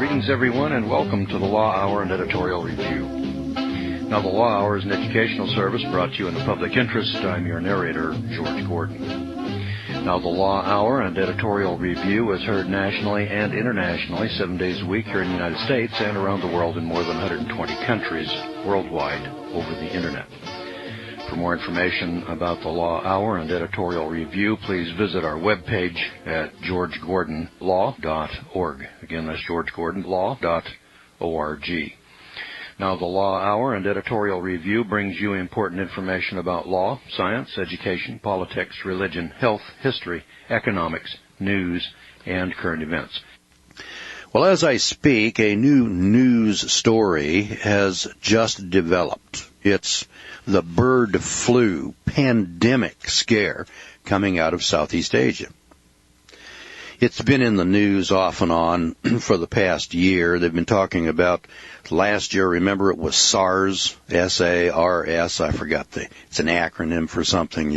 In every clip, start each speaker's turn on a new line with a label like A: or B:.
A: Greetings, everyone, and welcome to the Law Hour and Editorial Review. Now, the Law Hour is an educational service brought to you in the public interest. I'm your narrator, George Gordon. Now, the Law Hour and Editorial Review is heard nationally and internationally 7 days a week here in the United States and around the world in more than 120 countries worldwide over the Internet. For more information about the Law Hour and Editorial Review, please visit our webpage at georgegordonlaw.org. Again, that's georgegordonlaw.org. Now, the Law Hour and Editorial Review brings you important information about law, science, education, politics, religion, health, history, economics, news, and current events.
B: Well, as I speak, a new news story has just developed. It's the bird flu pandemic scare coming out of Southeast Asia. It's been in the news off and on for the past year. They've been talking about last year. Remember, it was SARS, S-A-R-S. I forgot it's an acronym for something,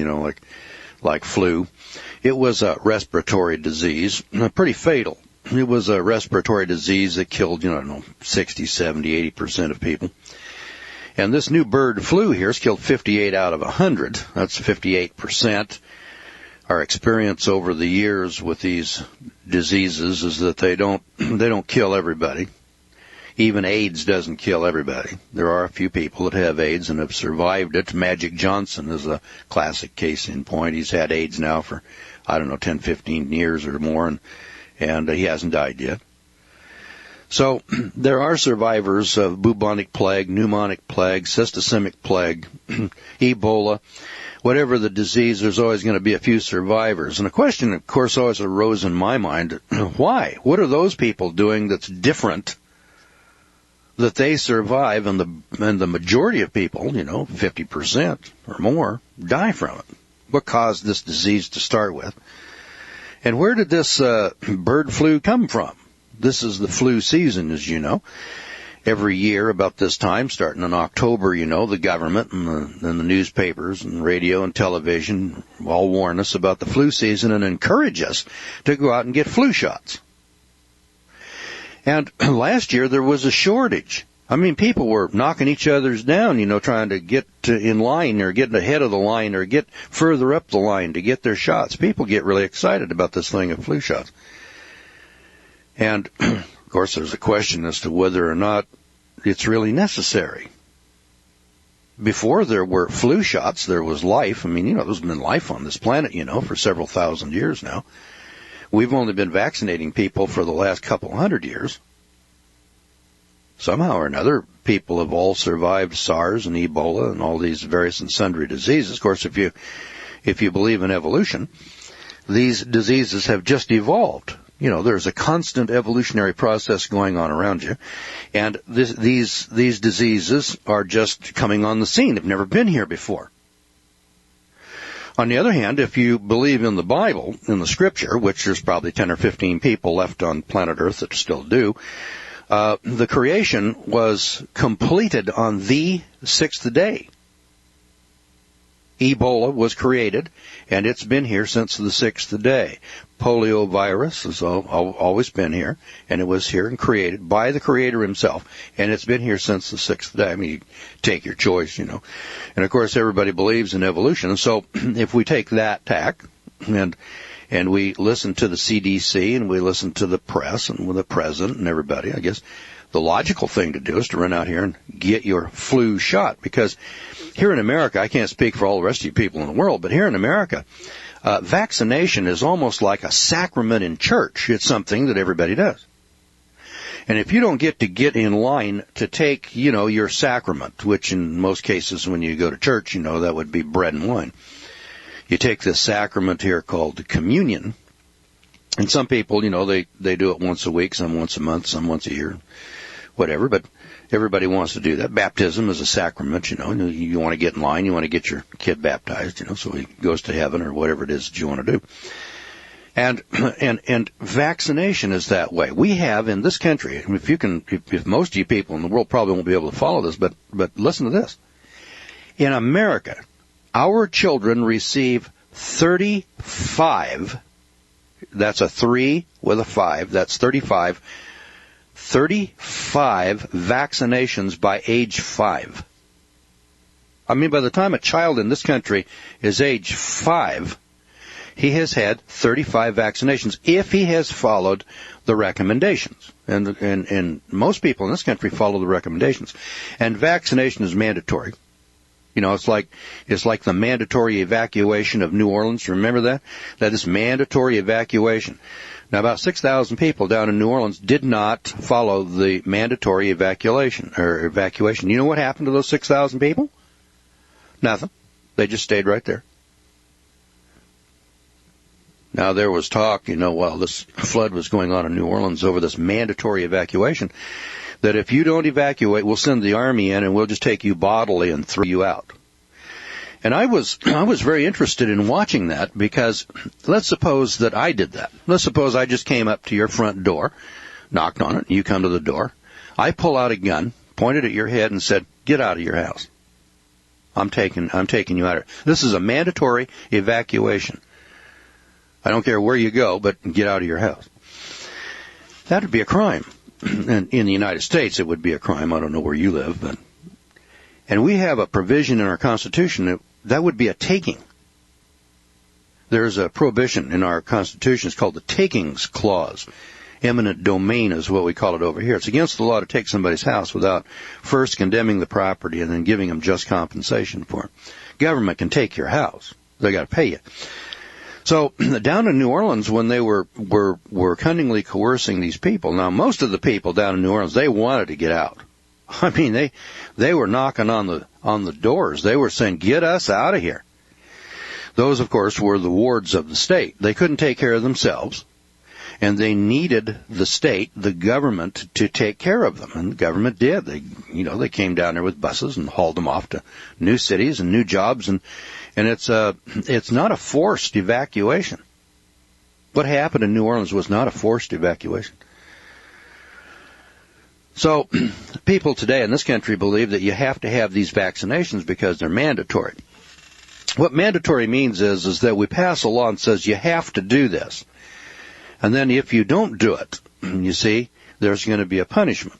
B: like flu. It was a respiratory disease, pretty fatal. It was a respiratory disease that killed, 60, 70, 80% of people. And this new bird flu here has killed 58 out of 100. That's 58%. Our experience over the years with these diseases is that they don't kill everybody. Even AIDS doesn't kill everybody. There are a few people that have AIDS and have survived it. Magic Johnson is a classic case in point. He's had AIDS now for, 10, 15 years or more, and he hasn't died yet. So there are survivors of bubonic plague, pneumonic plague, cystosemic plague, Ebola. Whatever the disease, there's always going to be a few survivors. And the question, of course, always arose in my mind, why? What are those people doing that's different that they survive and the majority of people, 50% or more, die from it? What caused this disease to start with? And where did this bird flu come from? This is the flu season, as you know. Every year about this time, starting in October, the government and the newspapers and radio and television all warn us about the flu season and encourage us to go out and get flu shots. And last year there was a shortage. People were knocking each other's down, trying to get in line or get ahead of the line or get further up the line to get their shots. People get really excited about this thing of flu shots. And, of course, there's a question as to whether or not it's really necessary. Before there were flu shots, there was life. There's been life on this planet, for several thousand years now. We've only been vaccinating people for the last couple hundred years. Somehow or another, people have all survived SARS and Ebola and all these various and sundry diseases. Of course, if you believe in evolution, these diseases have just evolved. There's a constant evolutionary process going on around you, and these diseases are just coming on the scene. They've never been here before. On the other hand, if you believe in the Bible, in the Scripture, which there's probably 10 or 15 people left on planet Earth that still do, the creation was completed on the sixth day. Ebola was created, and it's been here since the sixth day. Polio virus has always been here, and it was here and created by the Creator himself, and it's been here since the sixth day. You take your choice, And, of course, everybody believes in evolution. So if we take that tack and we listen to the CDC and we listen to the press and with the president and everybody, I guess the logical thing to do is to run out here and get your flu shot, because here in America, I can't speak for all the rest of you people in the world, but here in America, vaccination is almost like a sacrament in church. It's something that everybody does. And if you don't get in line to take, your sacrament, which in most cases when you go to church, that would be bread and wine. You take this sacrament here called communion. And some people, they do it once a week, some once a month, some once a year, whatever, but everybody wants to do that. Baptism is a sacrament, you want to get in line, you want to get your kid baptized, so he goes to heaven or whatever it is that you want to do. And vaccination is that way. We have in this country, if most of you people in the world probably won't be able to follow this, but listen to this. In America, our children receive 35, that's a 3 with a 5, that's 35 35 vaccinations by age 5. I mean, by the time a child in this country is age 5, he has had 35 vaccinations if he has followed the recommendations. And most people in this country follow the recommendations. And vaccination is mandatory. You know, it's like the mandatory evacuation of New Orleans. Remember that? That is mandatory evacuation. Now, about 6,000 people down in New Orleans did not follow the mandatory evacuation. You know what happened to those 6,000 people? Nothing. They just stayed right there. Now, there was talk, while this flood was going on in New Orleans over this mandatory evacuation, that if you don't evacuate, we'll send the army in and we'll just take you bodily and throw you out. And I was very interested in watching that because let's suppose that I did that. Let's suppose I just came up to your front door, knocked on it, and you come to the door. I pull out a gun, pointed at your head, and said, "Get out of your house. I'm taking you out of here." This is a mandatory evacuation. I don't care where you go, but get out of your house. That would be a crime. And in the United States, it would be a crime. I don't know where you live, and we have a provision in our Constitution that would be a taking. There's a prohibition in our Constitution. It's called the Takings Clause. Eminent domain is what we call it over here. It's against the law to take somebody's house without first condemning the property and then giving them just compensation for it. Government can take your house. They got to pay you. So down in New Orleans, when they were cunningly coercing these people, now most of the people down in New Orleans, they wanted to get out. I mean, they were knocking on the doors. They were saying, "Get us out of here." Those, of course, were the wards of the state. They couldn't take care of themselves, and they needed the state, the government, to take care of them. And the government did. They came down there with buses and hauled them off to new cities and new jobs, and it's not a forced evacuation. What happened in New Orleans was not a forced evacuation. So people today in this country believe that you have to have these vaccinations because they're mandatory. What mandatory means is that we pass a law and says you have to do this. And then if you don't do it, you see, there's going to be a punishment.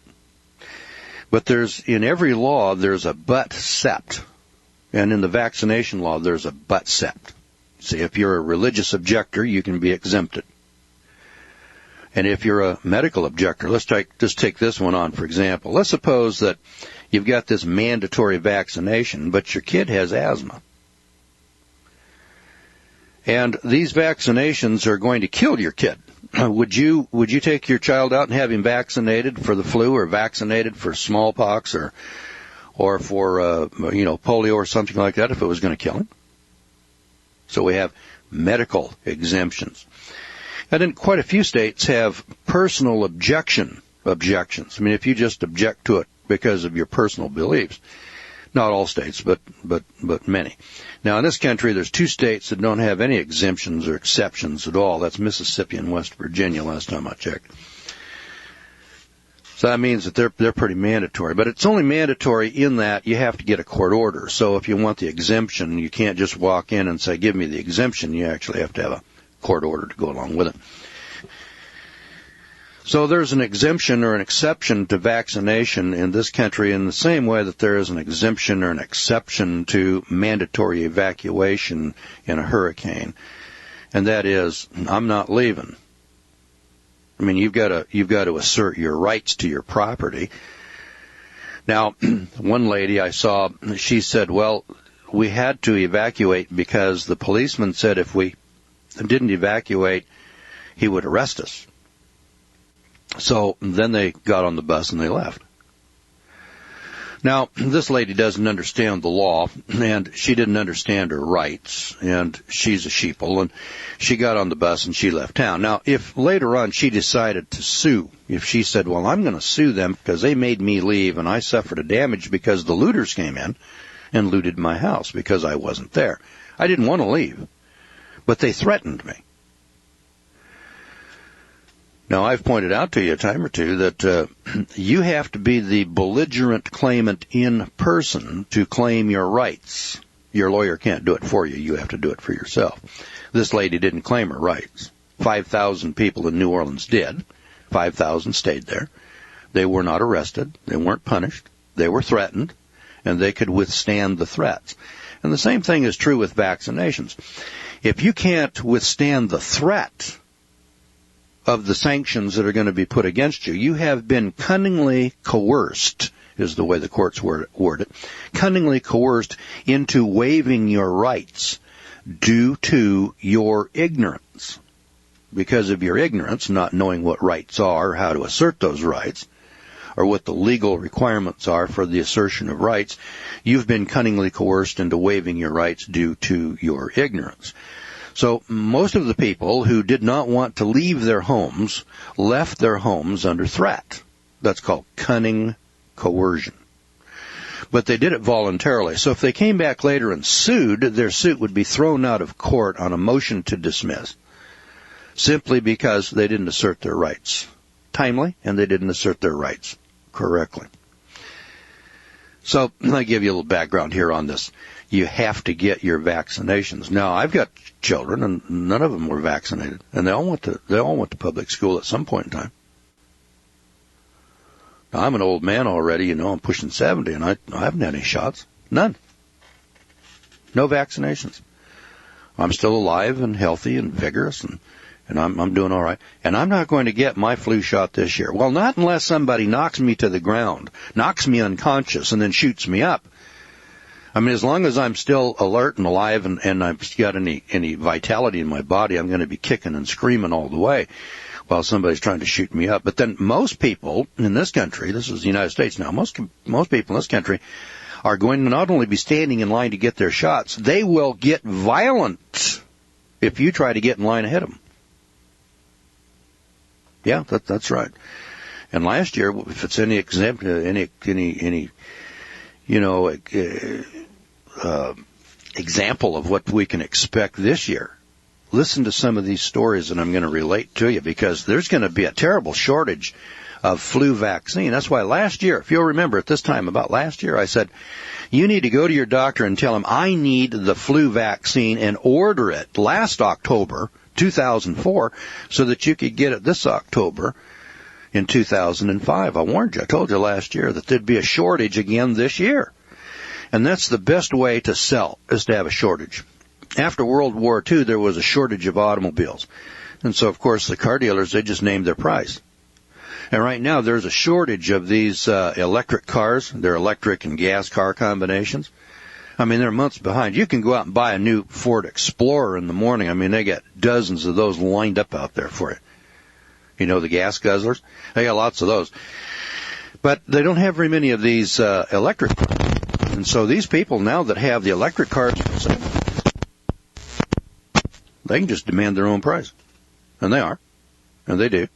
B: But in every law, there's a but sept. And in the vaccination law, there's a but sept. See, if you're a religious objector, you can be exempted. And if you're a medical objector, let's just take this one on, for example. Let's suppose that you've got this mandatory vaccination, but your kid has asthma. And these vaccinations are going to kill your kid. Would you take your child out and have him vaccinated for the flu or vaccinated for smallpox or for polio or something like that if it was going to kill him? So we have medical exemptions. And then quite a few states have personal objections. I mean, if you just object to it because of your personal beliefs. Not all states, but many. Now, in this country, there's 2 states that don't have any exemptions or exceptions at all. That's Mississippi and West Virginia, last time I checked. So that means that they're pretty mandatory. But it's only mandatory in that you have to get a court order. So if you want the exemption, you can't just walk in and say, "Give me the exemption." You actually have to have a court order to go along with it. So there's an exemption or an exception to vaccination in this country in the same way that there is an exemption or an exception to mandatory evacuation in a hurricane. And that is, I'm not leaving. I mean, you've got to assert your rights to your property. Now, one lady I saw, she said, "Well, we had to evacuate because the policeman said if we didn't evacuate, he would arrest us." So then they got on the bus and they left. Now, this lady doesn't understand the law, and she didn't understand her rights, and she's a sheeple, and she got on the bus and she left town. Now, if later on she decided to sue, if she said, "Well, I'm going to sue them because they made me leave and I suffered a damage because the looters came in and looted my house because I wasn't there. I didn't want to leave, but they threatened me." Now, I've pointed out to you a time or two that you have to be the belligerent claimant in person to claim your rights. Your lawyer can't do it for you. You have to do it for yourself. This lady didn't claim her rights. 5,000 people in New Orleans did. 5,000 stayed there. They were not arrested. They weren't punished. They were threatened, and they could withstand the threats. And the same thing is true with vaccinations. If you can't withstand the threat of the sanctions that are going to be put against you, you have been cunningly coerced, is the way the courts word it, cunningly coerced into waiving your rights due to your ignorance. Because of your ignorance, not knowing what rights are, how to assert those rights, or what the legal requirements are for the assertion of rights, you've been cunningly coerced into waiving your rights due to your ignorance. So most of the people who did not want to leave their homes left their homes under threat. That's called cunning coercion. But they did it voluntarily. So if they came back later and sued, their suit would be thrown out of court on a motion to dismiss, simply because they didn't assert their rights timely and they didn't assert their rights correctly. So I'll give you a little background here on this. You have to get your vaccinations. Now, I've got children, and none of them were vaccinated, and they all went to public school at some point in time. Now, I'm an old man already, I'm pushing 70, and I haven't had any shots. None. No vaccinations. I'm still alive and healthy and vigorous, and I'm doing all right. And I'm not going to get my flu shot this year. Well, not unless somebody knocks me to the ground, knocks me unconscious, and then shoots me up. I mean, as long as I'm still alert and alive and I've got any vitality in my body, I'm going to be kicking and screaming all the way while somebody's trying to shoot me up. But then most people in this country, this is the United States now, most people in this country are going to not only be standing in line to get their shots, they will get violent if you try to get in line ahead of them. Yeah, that's right. And last year, if it's any example of what we can expect this year, listen to some of these stories that I'm going to relate to you, because there's going to be a terrible shortage of flu vaccine. That's why last year, if you'll remember at this time about last year, I said, you need to go to your doctor and tell him, I need the flu vaccine, and order it last October 2004 so that you could get it this October in 2005. I warned you. I told you last year that there'd be a shortage again this year. And that's the best way to sell, is to have a shortage. After World War II, there was a shortage of automobiles. And so, of course, the car dealers, they just named their price. And right now, there's a shortage of these electric cars. They're electric and gas car combinations. I mean, they're months behind. You can go out and buy a new Ford Explorer in the morning. I mean, they got dozens of those lined up out there for you. You know, the gas guzzlers? They got lots of those. But they don't have very many of these electric cars. And so these people now that have the electric cars, they can just demand their own price. And they are. And they do.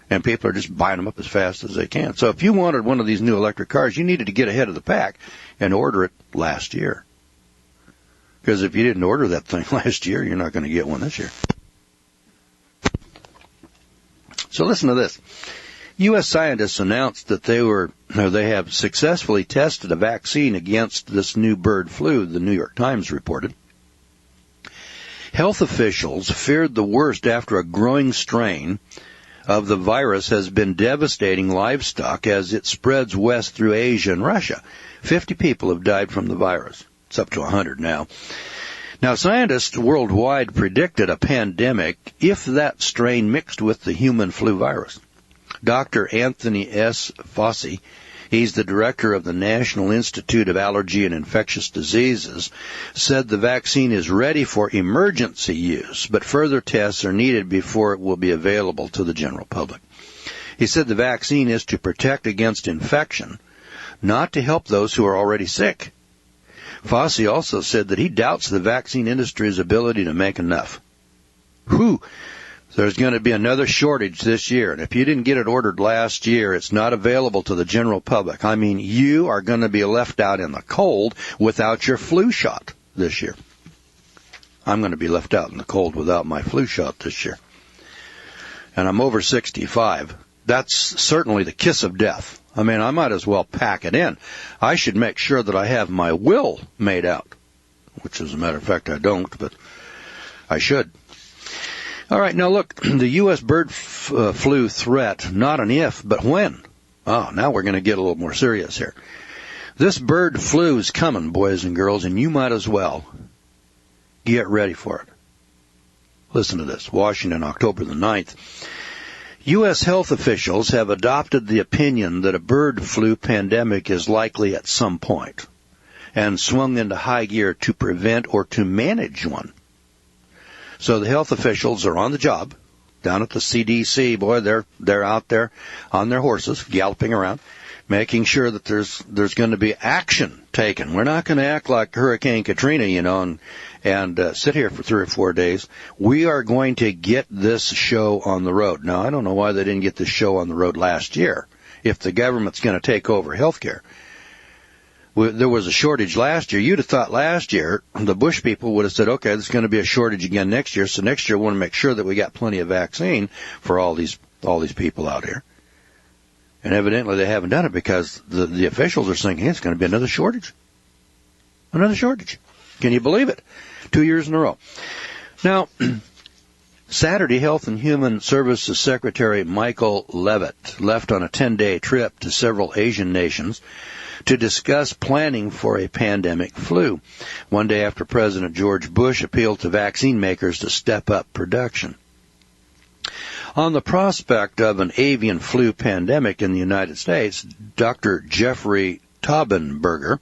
B: And people are just buying them up as fast as they can. So if you wanted one of these new electric cars, you needed to get ahead of the pack and order it last year. Because if you didn't order that thing last year, you're not going to get one this year. So listen to this. U.S. scientists announced that they have successfully tested a vaccine against this new bird flu, the New York Times reported. Health officials feared the worst after a growing strain of the virus has been devastating livestock as it spreads west through Asia and Russia. 50 people have died from the virus. It's up to 100 now. Now, scientists worldwide predicted a pandemic if that strain mixed with the human flu virus. Dr. Anthony S. Fauci, he's the director of the National Institute of Allergy and Infectious Diseases, said the vaccine is ready for emergency use, but further tests are needed before it will be available to the general public. He said the vaccine is to protect against infection, not to help those who are already sick. Fauci also said that he doubts the vaccine industry's ability to make enough. There's going to be another shortage this year, and if you didn't get it ordered last year, it's not available to the general public. I mean, you are going to be left out in the cold without your flu shot this year. I'm going to be left out in the cold without my flu shot this year. And I'm over 65. That's certainly the kiss of death. I mean, I might as well pack it in. I should make sure that I have my will made out, which, as a matter of fact, I don't, but I should. All right, now look, the U.S. bird flu threat, not an if, but when. Oh, now we're going to get a little more serious here. This bird flu is coming, boys and girls, and you might as well get ready for it. Listen to this. Washington, October the 9th. U.S. health officials have adopted the opinion that a bird flu pandemic is likely at some point and swung into high gear to prevent or to manage one. So the health officials are on the job down at the CDC. Boy, they're out there on their horses, galloping around, making sure that there's going to be action taken. We're not going to act like Hurricane Katrina, and sit here for 3 or 4 days. We are going to get this show on the road. Now, I don't know why they didn't get this show on the road last year if the government's going to take over health care. There was a shortage last year. You'd have thought last year the Bush people would have said, okay, there's going to be a shortage again next year, so next year we want to make sure that we got plenty of vaccine for all these people out here. And evidently they haven't done it because the officials are saying, hey, it's going to be another shortage. Another shortage. Can you believe it? 2 years in a row. Now, Saturday, Health and Human Services Secretary Michael Levitt left on a 10-day trip to several Asian nations to discuss planning for a pandemic flu, one day after President George Bush appealed to vaccine makers to step up production. On the prospect of an avian flu pandemic in the United States, Dr. Jeffrey Taubenberger,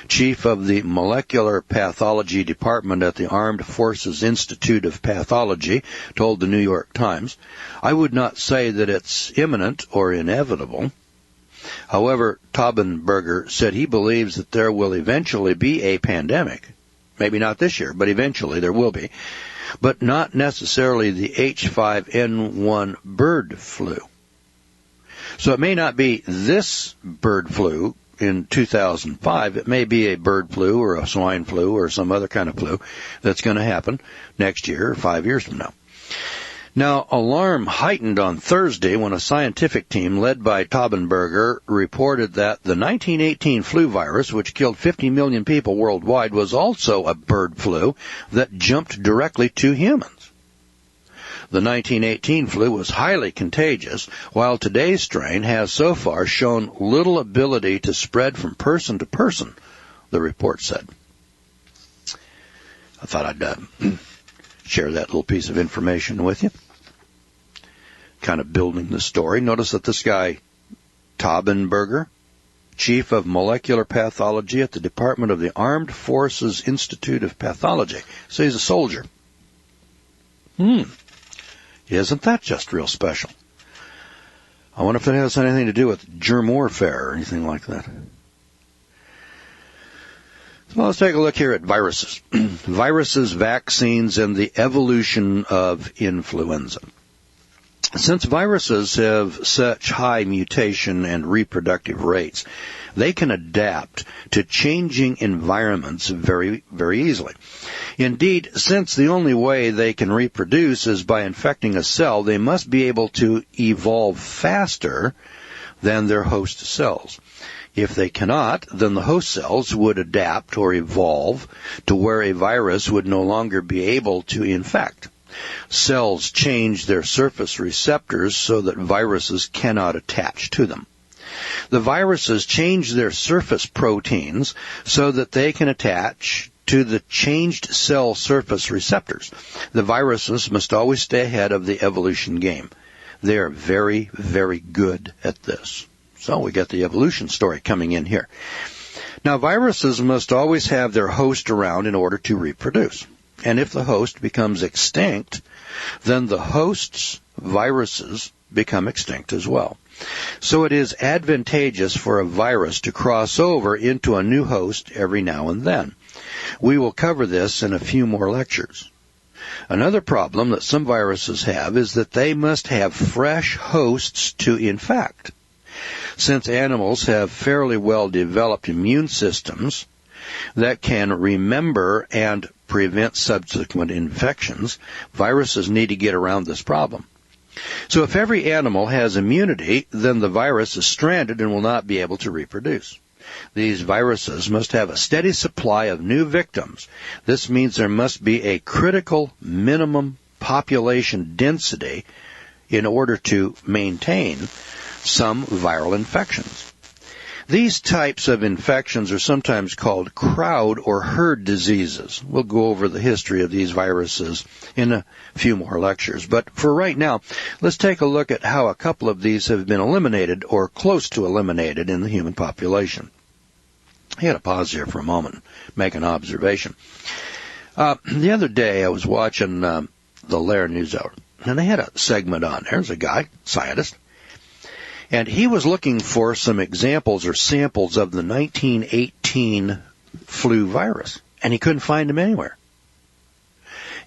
B: chief of the Molecular Pathology Department at the Armed Forces Institute of Pathology, told the New York Times, I would not say that it's imminent or inevitable. However, Taubenberger said he believes that there will eventually be a pandemic. Maybe not this year, but eventually there will be. But not necessarily the H5N1 bird flu. So it may not be this bird flu in 2005. It may be a bird flu or a swine flu or some other kind of flu that's going to happen next year or 5 years from now. Now, alarm heightened on Thursday when a scientific team led by Taubenberger reported that the 1918 flu virus, which killed 50 million people worldwide, was also a bird flu that jumped directly to humans. The 1918 flu was highly contagious, while today's strain has so far shown little ability to spread from person to person, the report said. I thought I'd share that little piece of information with you. Kind of building the story. Notice that this guy, Taubenberger, chief of molecular pathology at the Department of the Armed Forces Institute of Pathology. So he's a soldier. Isn't that just real special? I wonder if it has anything to do with germ warfare or anything like that. So let's take a look here at viruses. Viruses, vaccines, and the evolution of influenza. Since viruses have such high mutation and reproductive rates, they can adapt to changing environments very, very easily. Indeed, since the only way they can reproduce is by infecting a cell, they must be able to evolve faster than their host cells. If they cannot, then the host cells would adapt or evolve to where a virus would no longer be able to infect. Cells change their surface receptors so that viruses cannot attach to them. The viruses change their surface proteins so that they can attach to the changed cell surface receptors. The viruses must always stay ahead of the evolution game. They are very, very good at this. So we get the evolution story coming in here. Now, viruses must always have their host around in order to reproduce. And if the host becomes extinct, then the host's viruses become extinct as well. So it is advantageous for a virus to cross over into a new host every now and then. We will cover this in a few more lectures. Another problem that some viruses have is that they must have fresh hosts to infect. Since animals have fairly well-developed immune systems that can remember and prevent subsequent infections, viruses need to get around this problem. So if every animal has immunity, then the virus is stranded and will not be able to reproduce. These viruses must have a steady supply of new victims. This means there must be a critical minimum population density in order to maintain some viral infections. These types of infections are sometimes called crowd or herd diseases. We'll go over the history of these viruses in a few more lectures. But for right now, let's take a look at how a couple of these have been eliminated or close to eliminated in the human population. I had to pause here for a moment and make an observation. The other day I was watching the Lair NewsHour, and they had a segment on. There's a guy, scientist, and he was looking for some examples or samples of the 1918 flu virus, and he couldn't find them anywhere.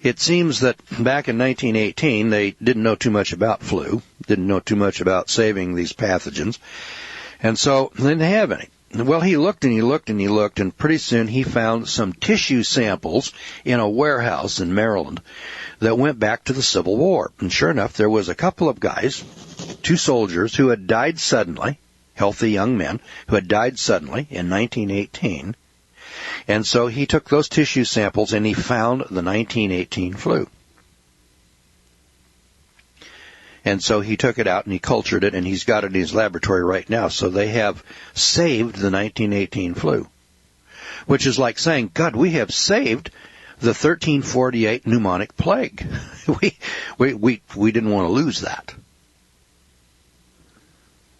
B: It seems that back in 1918, they didn't know too much about flu, didn't know too much about saving these pathogens, and so they didn't have any. Well, he looked and he looked and he looked, and pretty soon he found some tissue samples in a warehouse in Maryland that went back to the Civil War. And sure enough, there was a couple of guys, 2 soldiers, who had died suddenly, healthy young men, who had died suddenly in 1918. And so he took those tissue samples and he found the 1918 flu. And so he took it out and he cultured it, and he's got it in his laboratory right now. So they have saved the 1918 flu, which is like saying, God, we have saved the 1348 pneumonic plague. We didn't want to lose that.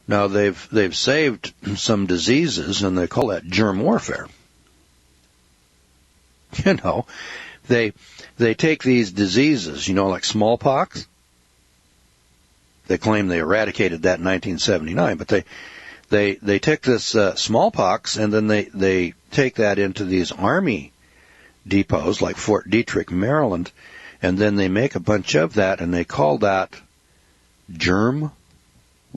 B: Now they've saved some diseases, and they call that germ warfare. You know, they take these diseases, you know, like smallpox. They claim they eradicated that in 1979, but they take this smallpox, and then they take that into these army depots like Fort Detrick, Maryland, and then they make a bunch of that, and they call that germ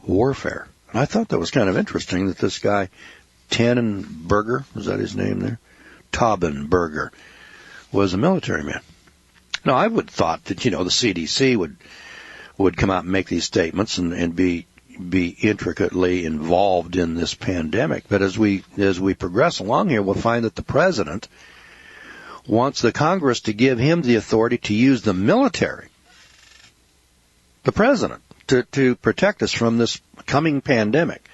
B: warfare. And I thought that was kind of interesting that this guy, Tannenberger, was that his name there? Taubenberger, was a military man. Now, I would thought that, you know, the CDC would come out and make these statements and be intricately involved in this pandemic. But as we progress along here, we'll find that the president wants the Congress to give him the authority to use the military, the president, to protect us from this coming pandemic.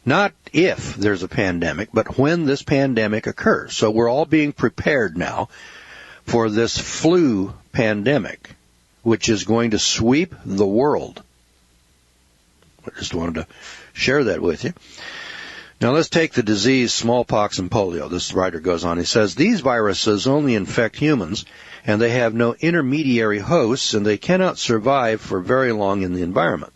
B: Not if there's a pandemic, but when this pandemic occurs. So we're all being prepared now for this flu pandemic, which is going to sweep the world. I just wanted to share that with you. Now let's take the disease smallpox and polio. This writer goes on. He says, these viruses only infect humans, and they have no intermediary hosts, and they cannot survive for very long in the environment.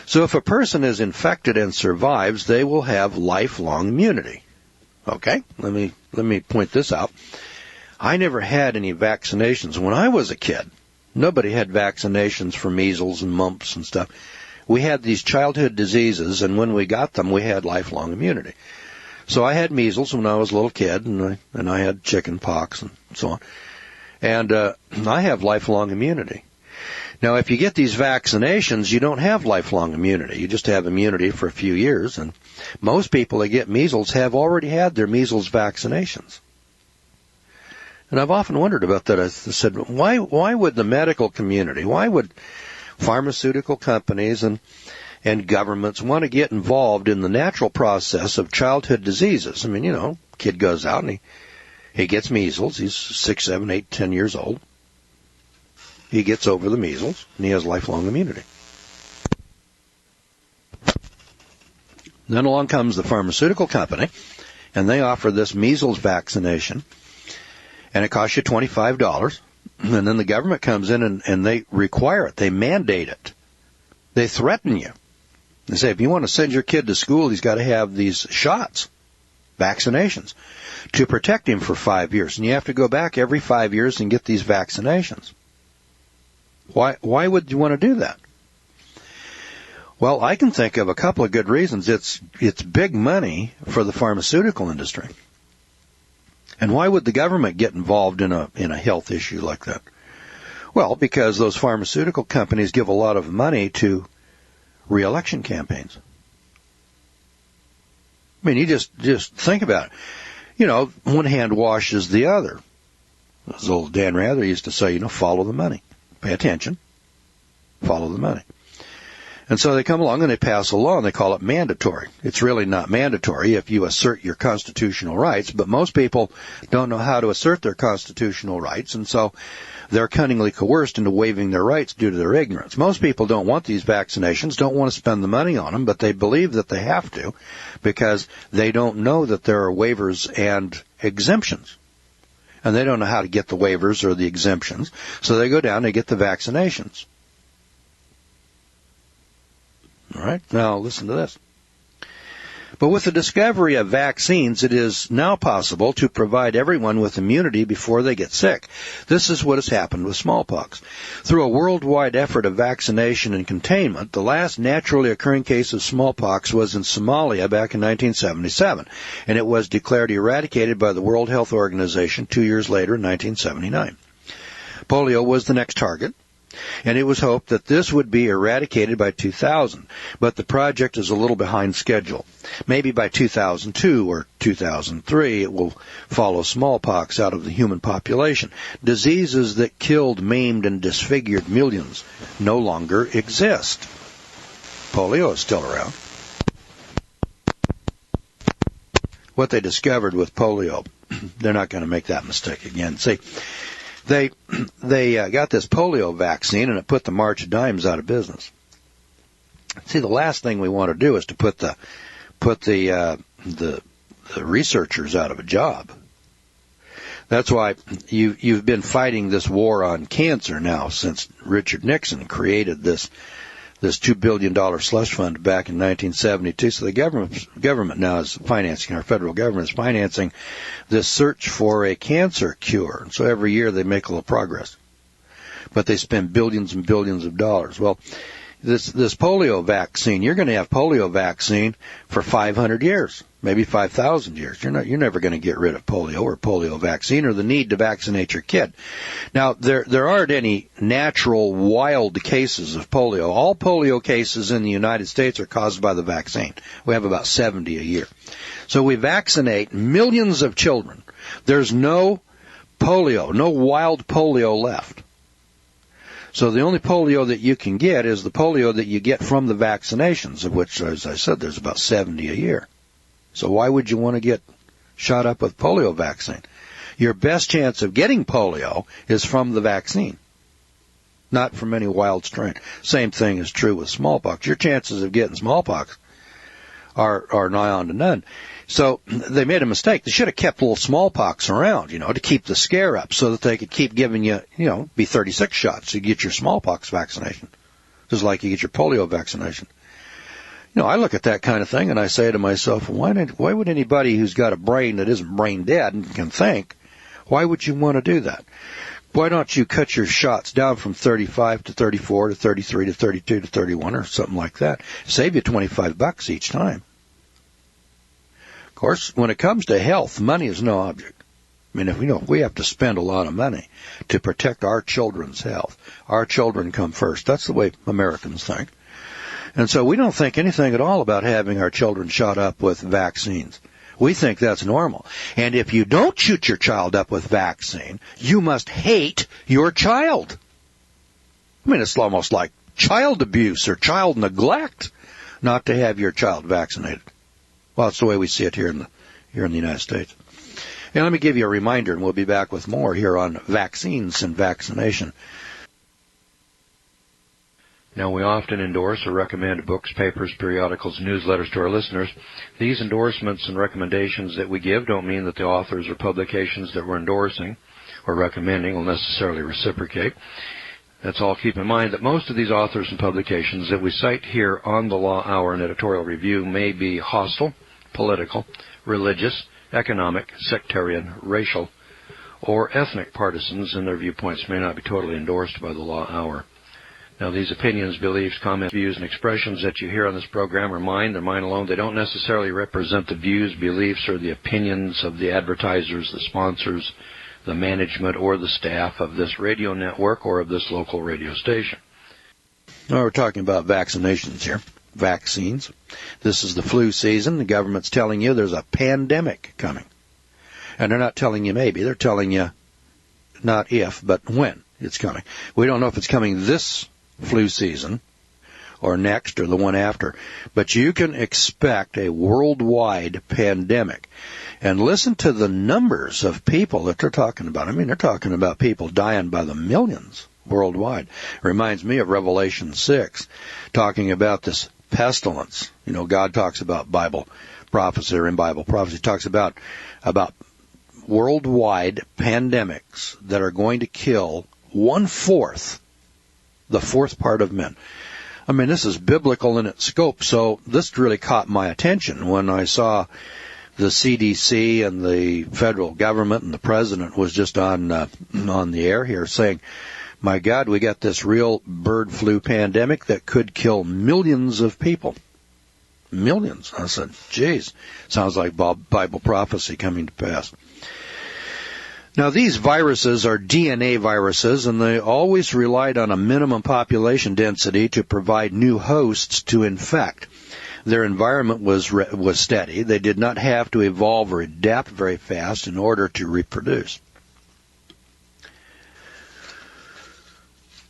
B: So if a person is infected and survives, they will have lifelong immunity. Okay, let me point this out. I never had any vaccinations when I was a kid. Nobody had vaccinations for measles and mumps and stuff. We had these childhood diseases, and when we got them, we had lifelong immunity. So I had measles when I was a little kid, and I had chicken pox and so on. And I have lifelong immunity. Now, if you get these vaccinations, you don't have lifelong immunity. You just have immunity for a few years, and most people that get measles have already had their measles vaccinations. And I've often wondered about that. I said, why would the medical community, why would pharmaceutical companies and governments want to get involved in the natural process of childhood diseases? I mean, you know, kid goes out and he gets measles. He's 6, 7, 8, 10 years old. He gets over the measles, and he has lifelong immunity. Then along comes the pharmaceutical company, and they offer this measles vaccination, and it costs you $25. And then the government comes in and they require it. They mandate it. They threaten you. They say, if you want to send your kid to school, he's got to have these shots, vaccinations, to protect him for 5 years. And you have to go back every 5 years and get these vaccinations. Why would you want to do that? Well, I can think of a couple of good reasons. It's big money for the pharmaceutical industry. And why would the government get involved in a health issue like that? Well, because those pharmaceutical companies give a lot of money to re-election campaigns. I mean, you just think about it. You know, one hand washes the other. As old Dan Rather used to say, you know, follow the money. Pay attention. Follow the money. And so they come along and they pass a law and they call it mandatory. It's really not mandatory if you assert your constitutional rights, but most people don't know how to assert their constitutional rights, and so they're cunningly coerced into waiving their rights due to their ignorance. Most people don't want these vaccinations, don't want to spend the money on them, but they believe that they have to because they don't know that there are waivers and exemptions. And they don't know how to get the waivers or the exemptions, so they go down and they get the vaccinations. All right, now listen to this. But with the discovery of vaccines, it is now possible to provide everyone with immunity before they get sick. This is what has happened with smallpox. Through a worldwide effort of vaccination and containment, the last naturally occurring case of smallpox was in Somalia back in 1977, and it was declared eradicated by the World Health Organization 2 years later in 1979. Polio was the next target, and it was hoped that this would be eradicated by 2000, but the project is a little behind schedule. Maybe by 2002 or 2003 it will follow smallpox out of the human population. Diseases that killed, maimed, and disfigured millions no longer exist. Polio is still around. What they discovered with polio, they're not going to make that mistake again. See, They got this polio vaccine, and it put the March of Dimes out of business. See, the last thing we want to do is to put the researchers out of a job. That's why you've been fighting this war on cancer now since Richard Nixon created this $2 billion slush fund back in 1972. So the government now is financing, our federal government is financing this search for a cancer cure. And so every year they make a little progress. But they spend billions and billions of dollars. Well, this polio vaccine, you're going to have polio vaccine for 500 years, maybe 5,000 years. You're never going to get rid of polio or polio vaccine or the need to vaccinate your kid. Now, there aren't any natural wild cases of polio. All polio cases in the United States are caused by the vaccine. We have about 70 a year. So we vaccinate millions of children. There's no polio, no wild polio left. So the only polio that you can get is the polio that you get from the vaccinations, of which, as I said, there's about 70 a year. So why would you want to get shot up with polio vaccine? Your best chance of getting polio is from the vaccine, not from any wild strain. Same thing is true with smallpox. Your chances of getting smallpox are nigh on to none. So they made a mistake. They should have kept little smallpox around, to keep the scare up so that they could keep giving you, be 36 shots. You get your smallpox vaccination, just like you get your polio vaccination. I look at that kind of thing and I say to myself, why would anybody who's got a brain that isn't brain dead and can think, why would you want to do that? Why don't you cut your shots down from 35 to 34 to 33 to 32 to 31 or something like that? Save you $25 each time. Of course, when it comes to health, money is no object. I mean, if we have to spend a lot of money to protect our children's health. Our children come first. That's the way Americans think. And so we don't think anything at all about having our children shot up with vaccines. We think that's normal. And if you don't shoot your child up with vaccine, you must hate your child. I mean, it's almost like child abuse or child neglect not to have your child vaccinated. Well, that's the way we see it here in the United States. And let me give you a reminder, and we'll be back with more here on vaccines and vaccination.
A: Now, we often endorse or recommend books, papers, periodicals, newsletters to our listeners. These endorsements and recommendations that we give don't mean that the authors or publications that we're endorsing or recommending will necessarily reciprocate. Let's all keep in mind that most of these authors and publications that we cite here on the Law Hour and Editorial Review may be hostile, political, religious, economic, sectarian, racial, or ethnic partisans, and their viewpoints may not be totally endorsed by the Law Hour. Now, these opinions, beliefs, comments, views, and expressions that you hear on this program are mine. They're mine alone. They don't necessarily represent the views, beliefs, or the opinions of the advertisers, the sponsors, the management, or the staff of this radio network or of this local radio station.
B: Now, we're talking about vaccinations here. Vaccines. This is the flu season. The government's telling you there's a pandemic coming. And they're not telling you maybe. They're telling you not if, but when it's coming. We don't know if it's coming this flu season or next or the one after. But you can expect a worldwide pandemic. And listen to the numbers of people that they're talking about. I mean, they're talking about people dying by the millions worldwide. It reminds me of Revelation 6, talking about this pestilence. You know, God talks about Bible prophecy, or in Bible prophecy, talks about worldwide pandemics that are going to kill 1/4, the fourth part of men. I mean, this is biblical in its scope, so this really caught my attention when I saw the CDC and the federal government and the president was just on the air here saying, my God, we got this real bird flu pandemic that could kill millions of people. Millions. I said, geez, sounds like Bible prophecy coming to pass. Now, these viruses are DNA viruses, and they always relied on a minimum population density to provide new hosts to infect. Their environment was steady. They did not have to evolve or adapt very fast in order to reproduce.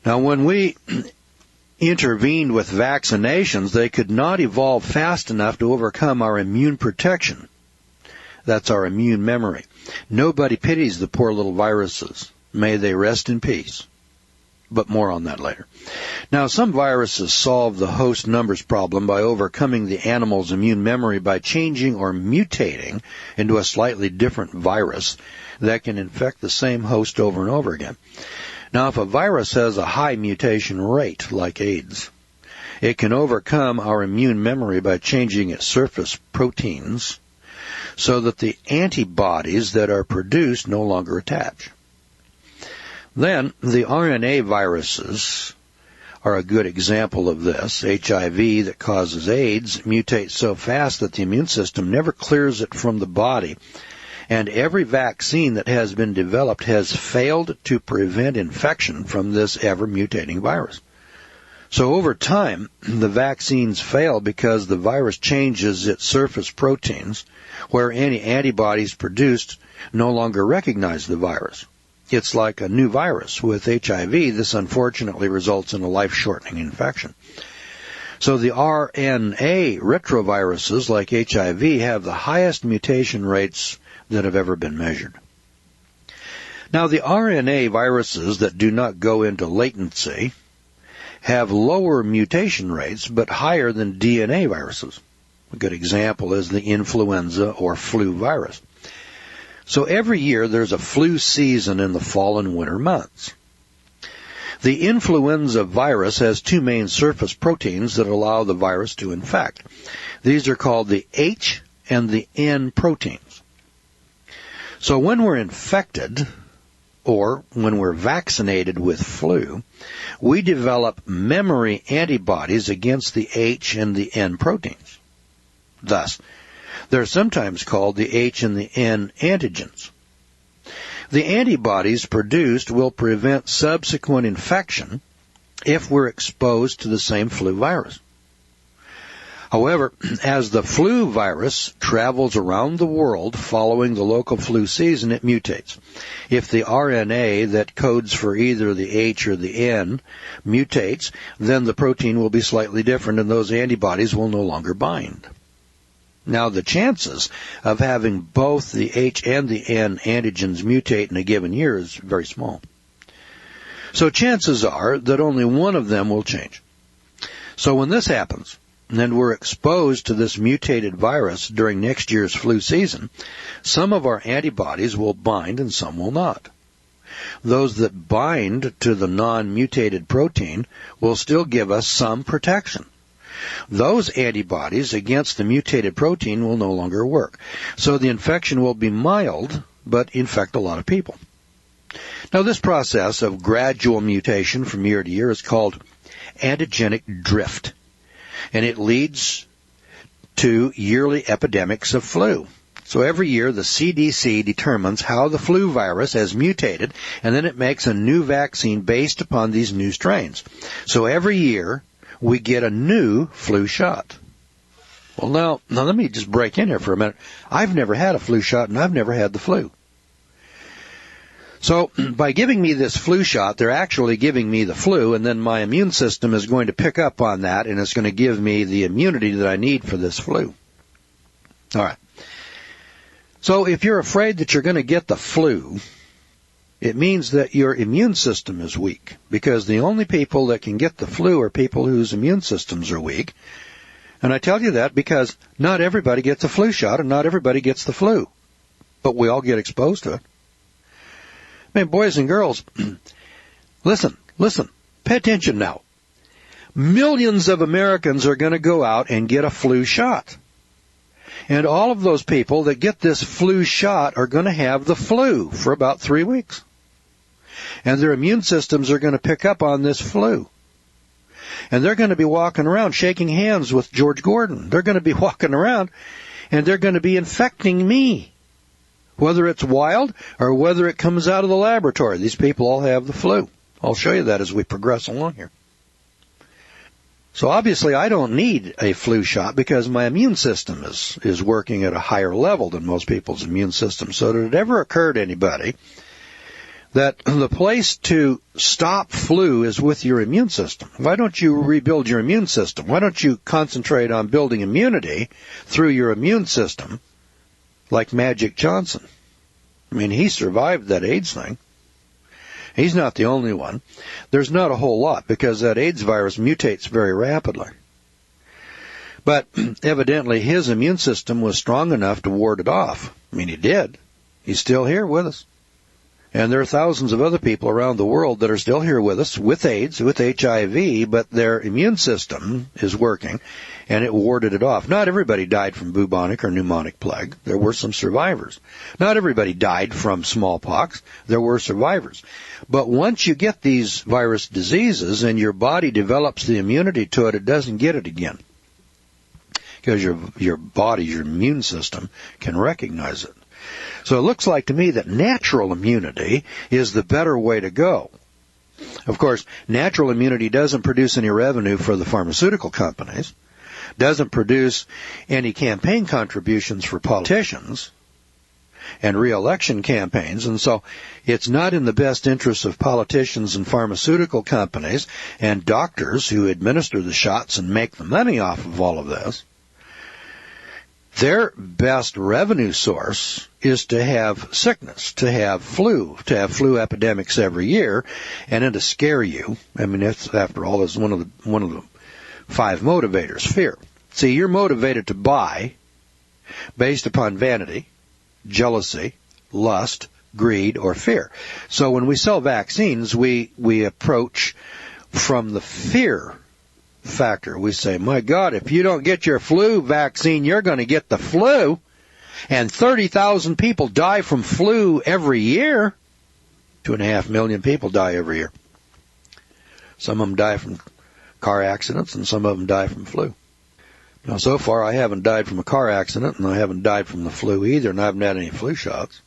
B: Now, when we intervened with vaccinations, they could not evolve fast enough to overcome our immune protection. That's our immune memory. Nobody pities the poor little viruses. May they rest in peace. But more on that later. Now, some viruses solve the host numbers problem by overcoming the animal's immune memory by changing or mutating into a slightly different virus that can infect the same host over and over again. Now, if a virus has a high mutation rate, like AIDS, it can overcome our immune memory by changing its surface proteins so that the antibodies that are produced no longer attach. Then, the RNA viruses are a good example of this. HIV that causes AIDS mutates so fast that the immune system never clears it from the body, and every vaccine that has been developed has failed to prevent infection from this ever-mutating virus. So over time, the vaccines fail because the virus changes its surface proteins, where any antibodies produced no longer recognize the virus. It's like a new virus. With HIV, this unfortunately results in a life-shortening infection. So the RNA retroviruses like HIV have the highest mutation rates that have ever been measured. Now, the RNA viruses that do not go into latency have lower mutation rates but higher than DNA viruses. A good example is the influenza or flu virus. So every year there's a flu season in the fall and winter months. The influenza virus has two main surface proteins that allow the virus to infect. These are called the H and the N proteins. So when we're infected, or when we're vaccinated with flu, we develop memory antibodies against the H and the N proteins. Thus, they're sometimes called the H and the N antigens. The antibodies produced will prevent subsequent infection if we're exposed to the same flu virus. However, as the flu virus travels around the world following the local flu season, it mutates. If the RNA that codes for either the H or the N mutates, then the protein will be slightly different and those antibodies will no longer bind. Now, the chances of having both the H and the N antigens mutate in a given year is very small. So chances are that only one of them will change. So when this happens, and we're exposed to this mutated virus during next year's flu season, some of our antibodies will bind and some will not. Those that bind to the non-mutated protein will still give us some protection. Those antibodies against the mutated protein will no longer work. So the infection will be mild, but infect a lot of people. Now, this process of gradual mutation from year to year is called antigenic drift, and it leads to yearly epidemics of flu. So every year the CDC determines how the flu virus has mutated, and then it makes a new vaccine based upon these new strains. So every year we get a new flu shot. Well, now let me just break in here for a minute. I've never had a flu shot, and I've never had the flu. So by giving me this flu shot, they're actually giving me the flu, and then my immune system is going to pick up on that, and it's going to give me the immunity that I need for this flu. All right. So if you're afraid that you're going to get the flu, it means that your immune system is weak, because the only people that can get the flu are people whose immune systems are weak. And I tell you that because not everybody gets a flu shot and not everybody gets the flu, but we all get exposed to it. Man, boys and girls, listen, pay attention now. Millions of Americans are going to go out and get a flu shot. And all of those people that get this flu shot are going to have the flu for about 3 weeks. And their immune systems are going to pick up on this flu. And they're going to be walking around shaking hands with George Gordon. They're going to be walking around and they're going to be infecting me. Whether it's wild or whether it comes out of the laboratory, these people all have the flu. I'll show you that as we progress along here. So obviously I don't need a flu shot because my immune system is working at a higher level than most people's immune system. So did it ever occur to anybody that the place to stop flu is with your immune system? Why don't you rebuild your immune system? Why don't you concentrate on building immunity through your immune system like Magic Johnson? I mean, he survived that AIDS thing. He's not the only one. There's not a whole lot because that AIDS virus mutates very rapidly. But evidently his immune system was strong enough to ward it off. I mean, he did. He's still here with us. And there are thousands of other people around the world that are still here with us with AIDS, with HIV, but their immune system is working, and it warded it off. Not everybody died from bubonic or pneumonic plague. There were some survivors. Not everybody died from smallpox. There were survivors. But once you get these virus diseases and your body develops the immunity to it, it doesn't get it again. Because your body, your immune system, can recognize it. So it looks like to me that natural immunity is the better way to go. Of course, natural immunity doesn't produce any revenue for the pharmaceutical companies, doesn't produce any campaign contributions for politicians and re-election campaigns, and so it's not in the best interest of politicians and pharmaceutical companies and doctors who administer the shots and make the money off of all of this. Their best revenue source is to have sickness, to have flu epidemics every year, and then to scare you. I mean, it's, after all, is one of the 5 motivators, fear. See, you're motivated to buy based upon vanity, jealousy, lust, greed, or fear. So when we sell vaccines, we approach from the fear factor. We say, my God, if you don't get your flu vaccine, you're going to get the flu. And 30,000 people die from flu every year. 2.5 million people die every year. Some of them die from car accidents, and some of them die from flu. Now, so far, I haven't died from a car accident, and I haven't died from the flu either, and I haven't had any flu shots.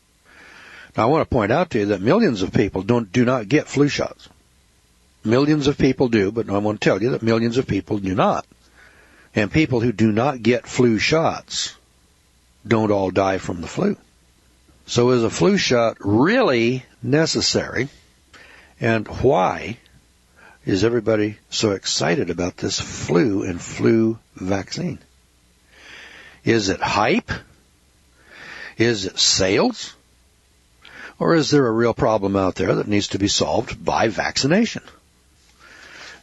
B: Now, I want to point out to you that millions of people do not get flu shots. Millions of people do, but I want to tell you that millions of people do not. And people who do not get flu shots don't all die from the flu. So is a flu shot really necessary? And why is everybody so excited about this flu and flu vaccine? Is it hype? Is it sales? Or is there a real problem out there that needs to be solved by vaccination?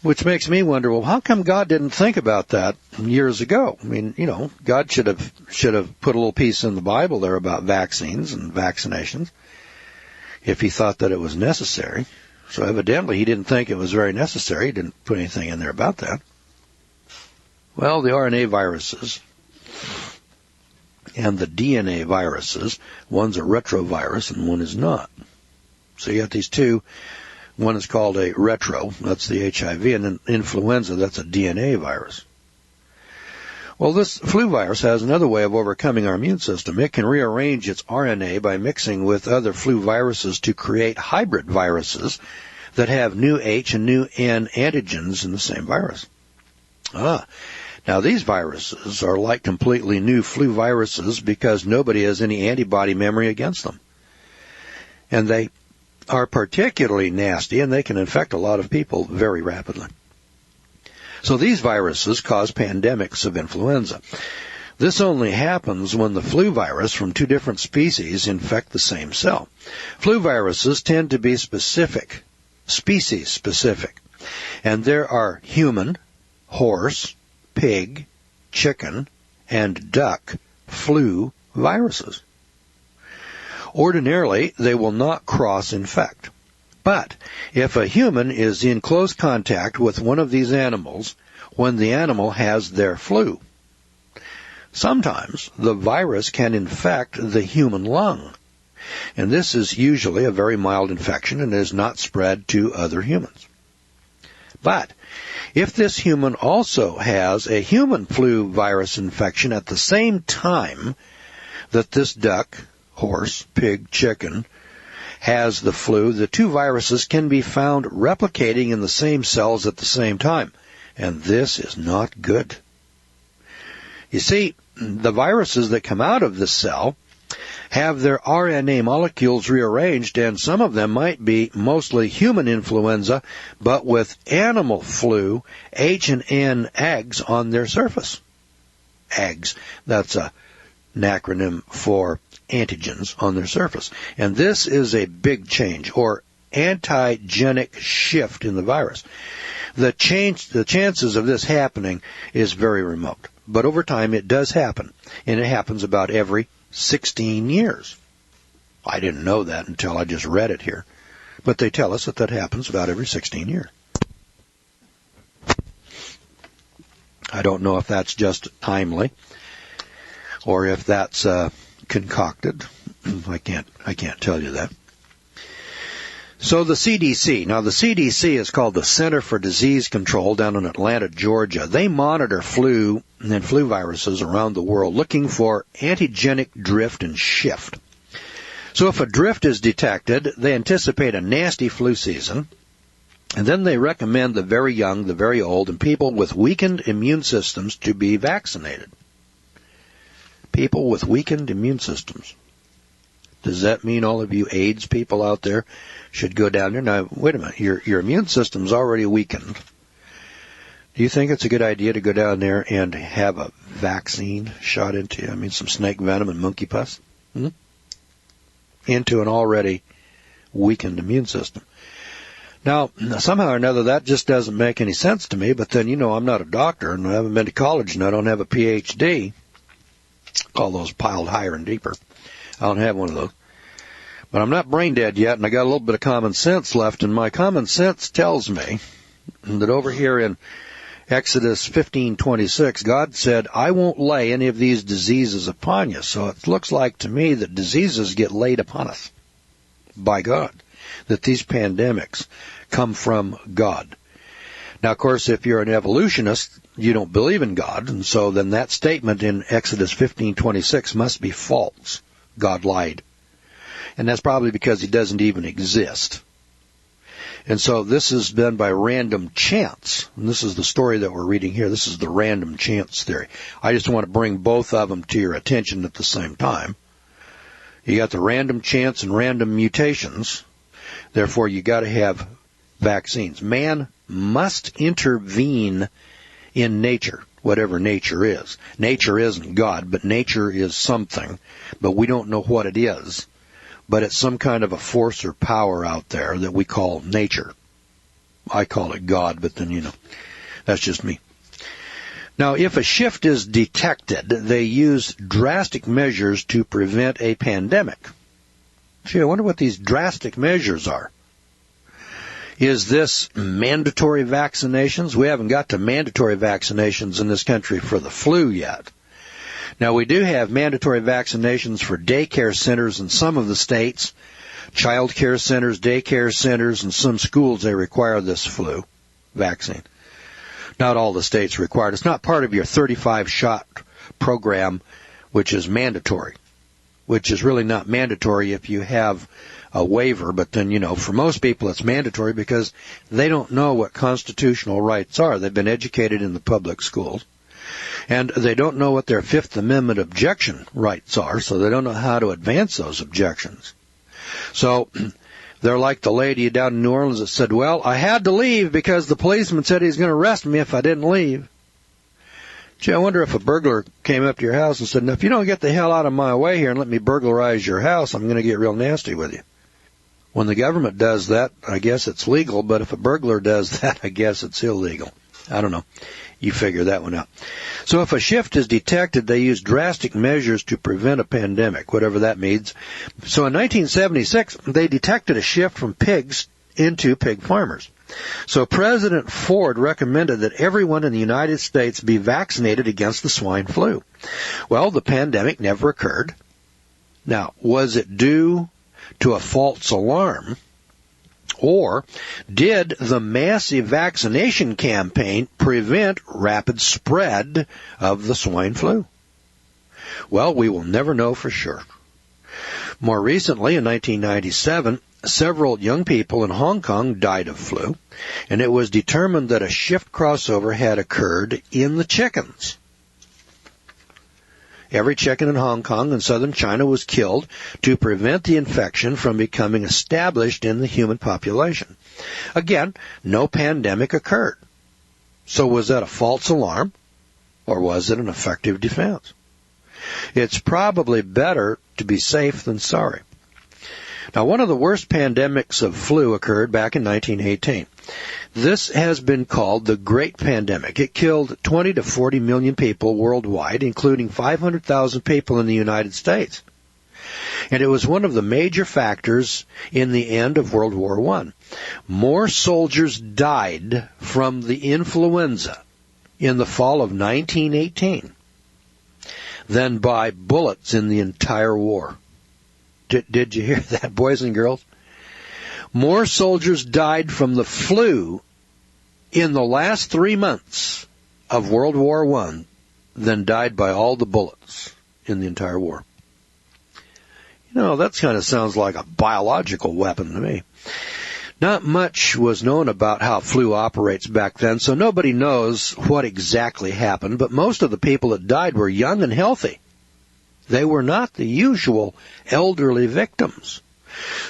B: Which makes me wonder, well, how come God didn't think about that years ago? I mean, you know, God should have put a little piece in the Bible there about vaccines and vaccinations if he thought that it was necessary. So evidently he didn't think it was very necessary. He didn't put anything in there about that. Well, the RNA viruses and the DNA viruses, one's a retrovirus and one is not. So you got these two. One is called a retro, that's the HIV, and then influenza, that's a DNA virus. Well, this flu virus has another way of overcoming our immune system. It can rearrange its RNA by mixing with other flu viruses to create hybrid viruses that have new H and new N antigens in the same virus. Now these viruses are like completely new flu viruses because nobody has any antibody memory against them. And they are particularly nasty, and they can infect a lot of people very rapidly. So these viruses cause pandemics of influenza. This only happens when the flu virus from two different species infect the same cell. Flu viruses tend to be species specific, and there are human, horse, pig, chicken, and duck flu viruses. Ordinarily, they will not cross-infect. But if a human is in close contact with one of these animals when the animal has their flu, sometimes the virus can infect the human lung. And this is usually a very mild infection and is not spread to other humans. But if this human also has a human flu virus infection at the same time that this duck, horse, pig, chicken has the flu, the two viruses can be found replicating in the same cells at the same time. And this is not good. You see, the viruses that come out of the cell have their RNA molecules rearranged, and some of them might be mostly human influenza, but with animal flu H and N eggs on their surface. Eggs, that's an acronym for antigens on their surface. And this is a big change, or antigenic shift in the virus. The chances of this happening is very remote. But over time it does happen, and it happens about every 16 years. I didn't know that until I just read it here. But they tell us that that happens about every 16 years. I don't know if that's just timely or if that's concocted. I can't tell you that. So the CDC. Now the CDC is called the Center for Disease Control down in Atlanta, Georgia. They monitor flu and flu viruses around the world looking for antigenic drift and shift. So if a drift is detected, they anticipate a nasty flu season, and then they recommend the very young, the very old, and people with weakened immune systems to be vaccinated. People with weakened immune systems. Does that mean all of you AIDS people out there should go down there? Now, wait a minute. Your immune system's already weakened. Do you think it's a good idea to go down there and have a vaccine shot into you? I mean, some snake venom and monkey pus? Into an already weakened immune system. Now, somehow or another, that just doesn't make any sense to me, but then, I'm not a doctor, and I haven't been to college, and I don't have a PhD. Call those piled higher and deeper. I don't have one of those. But I'm not brain dead yet, and I got a little bit of common sense left, and my common sense tells me that over here in Exodus 15:26, God said, I won't lay any of these diseases upon you. So it looks like to me that diseases get laid upon us by God, that these pandemics come from God. Now, of course, if you're an evolutionist, you don't believe in God, and so then that statement in Exodus 15:26 must be false. God lied. And that's probably because he doesn't even exist. And so this is done by random chance. And this is the story that we're reading here. This is the random chance theory. I just want to bring both of them to your attention at the same time. You got the random chance and random mutations. Therefore, you got to have vaccines. Man must intervene in nature, whatever nature is. Nature isn't God, but nature is something, but we don't know what it is. But it's some kind of a force or power out there that we call nature. I call it God, but then, that's just me. Now, if a shift is detected, they use drastic measures to prevent a pandemic. Gee, I wonder what these drastic measures are. Is this mandatory vaccinations? We haven't got to mandatory vaccinations in this country for the flu yet. Now, we do have mandatory vaccinations for daycare centers in some of the states, child care centers, daycare centers, and some schools, they require this flu vaccine. Not all the states require it. It's not part of your 35-shot program, which is mandatory, which is really not mandatory if you have a waiver. But then, for most people it's mandatory because they don't know what constitutional rights are. They've been educated in the public schools. And they don't know what their Fifth Amendment objection rights are, so they don't know how to advance those objections. So They're like the lady down in New Orleans that said, well, I had to leave because the policeman said he was going to arrest me if I didn't leave. Gee, I wonder if a burglar came up to your house and said, no, if you don't get the hell out of my way here and let me burglarize your house, I'm going to get real nasty with you. When the government does that, I guess it's legal, but if a burglar does that, I guess it's illegal. I don't know. You figure that one out. So if a shift is detected, they use drastic measures to prevent a pandemic, whatever that means. So in 1976, they detected a shift from pigs into pig farmers. So President Ford recommended that everyone in the United States be vaccinated against the swine flu. Well, the pandemic never occurred. Now, was it due to a false alarm? Or did the massive vaccination campaign prevent rapid spread of the swine flu? Well, we will never know for sure. More recently, in 1997, several young people in Hong Kong died of flu, and it was determined that a shift crossover had occurred in the chickens. Every chicken in Hong Kong and southern China was killed to prevent the infection from becoming established in the human population. Again, no pandemic occurred. So was that a false alarm, or was it an effective defense? It's probably better to be safe than sorry. Now, one of the worst pandemics of flu occurred back in 1918. This has been called the Great Pandemic. It killed 20 to 40 million people worldwide, including 500,000 people in the United States. And it was one of the major factors in the end of World War I. More soldiers died from the influenza in the fall of 1918 than by bullets in the entire war. Did you hear that, boys and girls? More soldiers died from the flu in the last 3 months of World War I than died by all the bullets in the entire war. You know, that kind of sounds like a biological weapon to me. Not much was known about how flu operates back then, so nobody knows what exactly happened, but most of the people that died were young and healthy. They were not the usual elderly victims.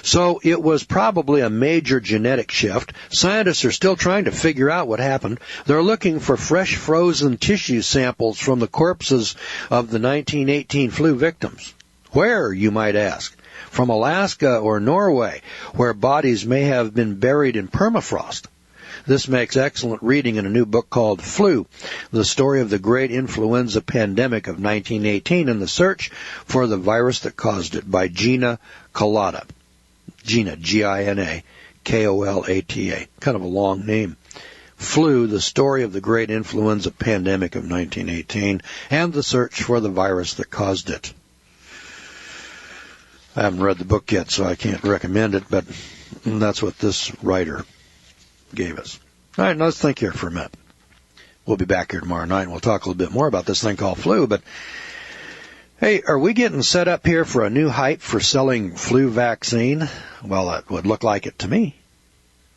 B: So it was probably a major genetic shift. Scientists are still trying to figure out what happened. They're looking for fresh frozen tissue samples from the corpses of the 1918 flu victims. Where, you might ask? From Alaska or Norway, where bodies may have been buried in permafrost. This makes excellent reading in a new book called Flu, the story of the great influenza pandemic of 1918 and the search for the virus that caused it by Gina Kolata. Gina, G-I-N-A, K-O-L-A-T-A. Kind of a long name. Flu, the story of the great influenza pandemic of 1918 and the search for the virus that caused it. I haven't read the book yet, so I can't recommend it, but that's what this writer gave us. All right, now let's think here for a minute. We'll be back here tomorrow night, and we'll talk a little bit more about this thing called flu. But, hey, are we getting set up here for a new hype for selling flu vaccine? Well, that would look like it to me.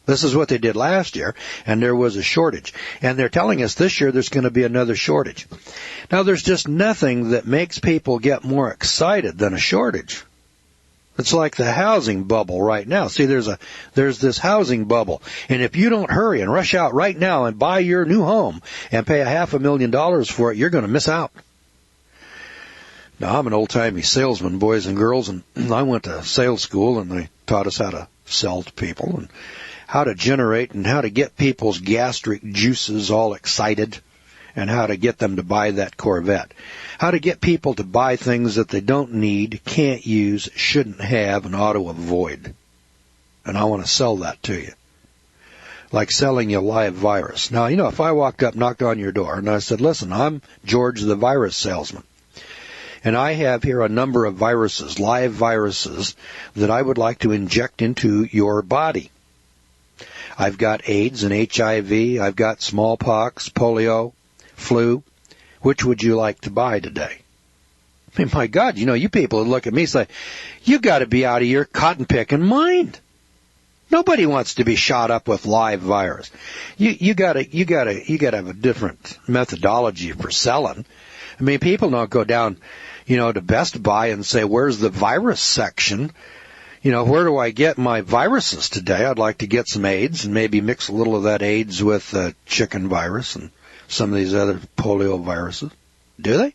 B: This is what they did last year, and there was a shortage. And they're telling us this year there's going to be another shortage. Now, there's just nothing that makes people get more excited than a shortage. It's like the housing bubble right now. See, there's this housing bubble. And if you don't hurry and rush out right now and buy your new home and pay $500,000 for it, you're going to miss out. Now, I'm an old-timey salesman, boys and girls, and I went to sales school, and they taught us how to sell to people and how to generate and how to get people's gastric juices all excited and how to get them to buy that Corvette. How to get people to buy things that they don't need, can't use, shouldn't have, and ought to avoid. And I want to sell that to you. Like selling you a live virus. Now, you know, if I walked up, knocked on your door, and I said, listen, I'm George the virus salesman. And I have here a number of viruses, live viruses, that I would like to inject into your body. I've got AIDS and HIV. I've got smallpox, polio, flu. Which would you like to buy today? I mean, my God, you know, you people would look at me and say, you got to be out of your cotton-picking mind. Nobody wants to be shot up with live virus. You got to have a different methodology for selling. I mean, people don't go down, you know, to Best Buy and say, where's the virus section? where do I get my viruses today? I'd like to get some AIDS and maybe mix a little of that AIDS with chicken virus and some of these other polio viruses. Do they?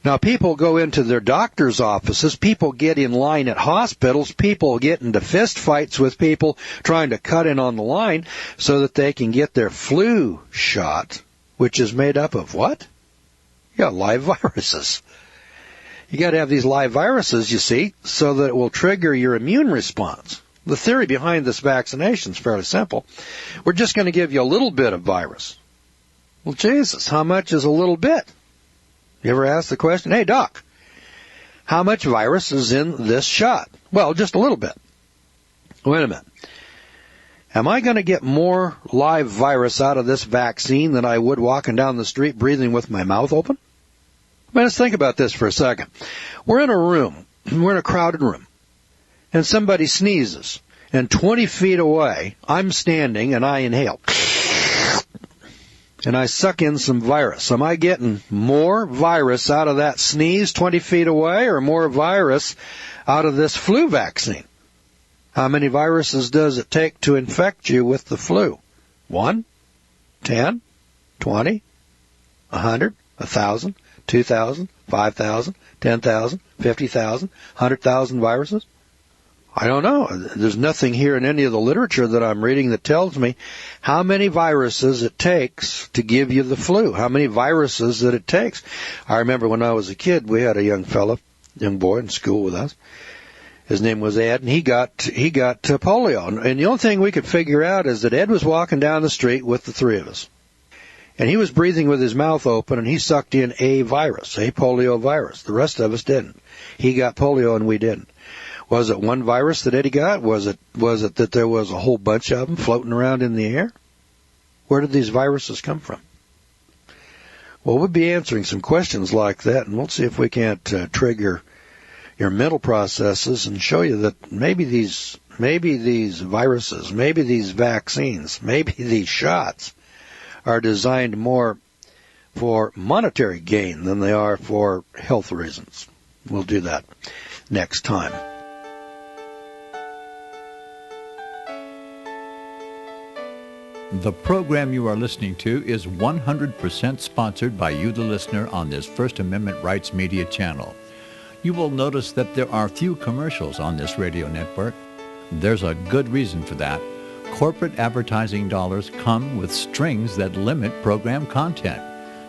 B: Now, people go into their doctor's offices, people get in line at hospitals, people get into fist fights with people trying to cut in on the line so that they can get their flu shot, which is made up of what? Yeah, live viruses. You got to have these live viruses, you see, so that it will trigger your immune response. The theory behind this vaccination is fairly simple. We're just going to give you a little bit of virus. Well, Jesus, how much is a little bit? You ever ask the question, hey, doc, how much virus is in this shot? Well, just a little bit. Wait a minute. Am I going to get more live virus out of this vaccine than I would walking down the street breathing with my mouth open? Let's think about this for a second. We're in a room. We're in a crowded room. And somebody sneezes. And 20 feet away, I'm standing and I inhale. And I suck in some virus. Am I getting more virus out of that sneeze 20 feet away or more virus out of this flu vaccine? How many viruses does it take to infect you with the flu? 1, 10, 20, 100, 1,000, 2,000, 5,000, 10,000, 50,000, 100,000 viruses? I don't know. There's nothing here in any of the literature that I'm reading that tells me how many viruses it takes to give you the flu, how many viruses that it takes. I remember when I was a kid, we had a young boy in school with us. His name was Ed, and he got polio. And the only thing we could figure out is that Ed was walking down the street with the three of us. And he was breathing with his mouth open, and he sucked in a virus, a polio virus. The rest of us didn't. He got polio, and we didn't. Was it one virus that Eddie got? Was it that there was a whole bunch of them floating around in the air? Where did these viruses come from? Well, we'll be answering some questions like that, and we'll see if we can't trigger your mental processes and show you that maybe these viruses, maybe these vaccines, maybe these shots are designed more for monetary gain than they are for health reasons. We'll do that next time.
C: The program you are listening to is 100% sponsored by you, the listener, on this First Amendment Rights Media channel. You will notice that there are few commercials on this radio network. There's a good reason for that. Corporate advertising dollars come with strings that limit program content.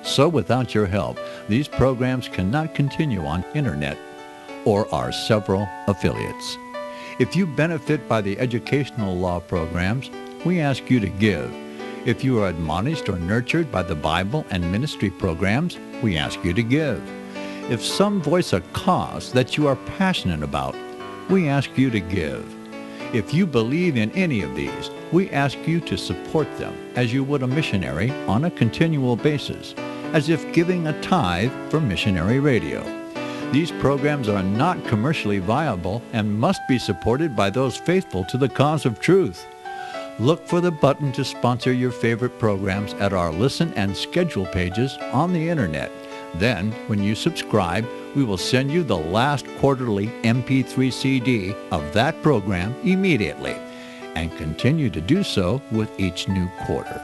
C: So without your help, these programs cannot continue on internet or our several affiliates. If you benefit by the educational law programs, we ask you to give. If you are admonished or nurtured by the Bible and ministry programs, we ask you to give. If some voice a cause that you are passionate about, we ask you to give. If you believe in any of these, we ask you to support them as you would a missionary on a continual basis, as if giving a tithe for missionary radio. These programs are not commercially viable and must be supported by those faithful to the cause of truth. Look for the button to sponsor your favorite programs at our listen and schedule pages on the internet. Then, when you subscribe, we will send you the last quarterly MP3 CD of that program immediately, and continue to do so with each new quarter.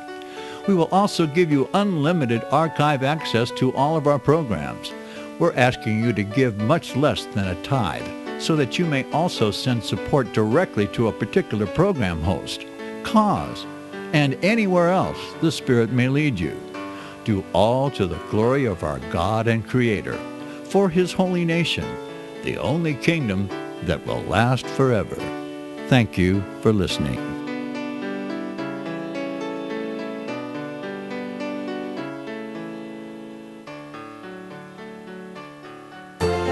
C: We will also give you unlimited archive access to all of our programs. We're asking you to give much less than a tithe, so that you may also send support directly to a particular program host, cause, and anywhere else the Spirit may lead you. Do all to the glory of our God and Creator, for His holy nation, the only kingdom that will last forever. Thank you for listening.